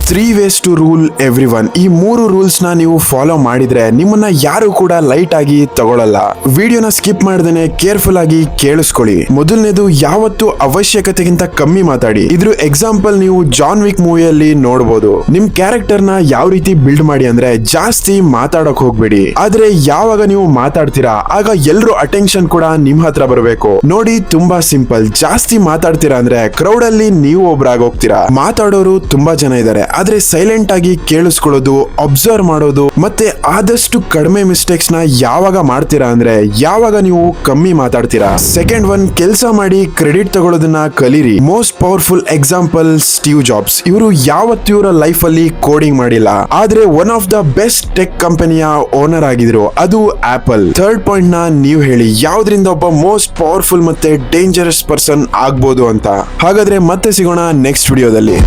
3 ways to rule everyone. ಈ 3 rules ನ ನೀವು ಫಾಲೋ ಮಾಡಿದ್ರೆ ನಿಮ್ಮನ್ನ ಯಾರು ಕೂಡ ಲೈಟ್ ಆಗಿ ತಗೊಳ್ಳಲ್ಲ. ವಿಡಿಯೋನ ಸ್ಕಿಪ್ ಮಾಡ್ದೇನೆ ಕೇರ್ಫುಲ್ ಆಗಿ ಕೇಳಿಸ್ಕೊಳ್ಳಿ. ಮೊದಲನೇದು, ಯಾವತ್ತು ಅವಶ್ಯಕತೆಗಿಂತ ಕಮ್ಮಿ ಮಾತಾಡಿ. ಇದ್ರ ಎಕ್ಸಾಂಪಲ್ ನೀವು ಜಾನ್ ವಿಕ್ ಮೂವಿಯಲ್ಲಿ ನೋಡಬಹುದು. ನಿಮ್ ಕ್ಯಾರೆಕ್ಟರ್ ನ ಯಾವ ರೀತಿ ಬಿಲ್ಡ್ ಮಾಡಿ ಅಂದ್ರೆ ಜಾಸ್ತಿ ಮಾತಾಡಕ್ ಹೋಗ್ಬೇಡಿ. ಆದ್ರೆ ಯಾವಾಗ ನೀವು ಮಾತಾಡ್ತೀರಾ ಆಗ ಎಲ್ರು ಅಟೆನ್ಷನ್ ಕೂಡ ನಿಮ್ ಹತ್ರ ಬರಬೇಕು. ನೋಡಿ, ತುಂಬಾ ಸಿಂಪಲ್. ಜಾಸ್ತಿ ಮಾತಾಡ್ತೀರಾ ಅಂದ್ರೆ ಕ್ರೌಡ್ ಅಲ್ಲಿ ನೀವು ಒಬ್ರಾಗ ಹೋಗ್ತೀರಾ. ಮಾತಾಡೋರು ತುಂಬಾ ಜನ ಇದ್ದಾರೆ, ಆದ್ರೆ ಸೈಲೆಂಟ್ ಆಗಿ ಕೇಳಿಸ್ಕೊಳ್ಳೋದು, ಅಬ್ಸರ್ವ್ ಮಾಡೋದು ಮತ್ತೆ ಆದಷ್ಟು ಕಡಿಮೆ ಮಿಸ್ಟೇಕ್ಸ್ ನ ಯಾವಾಗ ಮಾಡ್ತೀರಾ ಅಂದ್ರೆ ಯಾವಾಗ ನೀವು ಕಮ್ಮಿ ಮಾತಾಡ್ತೀರಾ. ಸೆಕೆಂಡ್ ಒನ್, ಕೆಲಸ ಮಾಡಿ ಕ್ರೆಡಿಟ್ ತಗೊಳ್ಳೋದನ್ನ ಕಲೀರಿ. Most powerful example Steve jobs. ಇವರು ಯಾವತ್ತೂ ಇವರ ಲೈಫ್ ಅಲ್ಲಿ ಕೋಡಿಂಗ್ ಮಾಡಿಲ್ಲ, ಆದ್ರೆ one of the best tech ಕಂಪನಿಯ ಓನರ್ ಆಗಿದ್ರು, ಅದು ಆಪಲ್. ಥರ್ಡ್ ಪಾಯಿಂಟ್ ನ ನೀವು ಹೇಳಿ, ಯಾವ್ದ್ರಿಂದ ಒಬ್ಬ ಮೋಸ್ಟ್ ಪವರ್ಫುಲ್ ಮತ್ತೆ ಡೇಂಜರಸ್ ಪರ್ಸನ್ ಆಗ್ಬೋದು ಅಂತ. ಹಾಗಾದ್ರೆ ಮತ್ತೆ ಸಿಗೋಣ ನೆಕ್ಸ್ಟ್ ವಿಡಿಯೋದಲ್ಲಿ.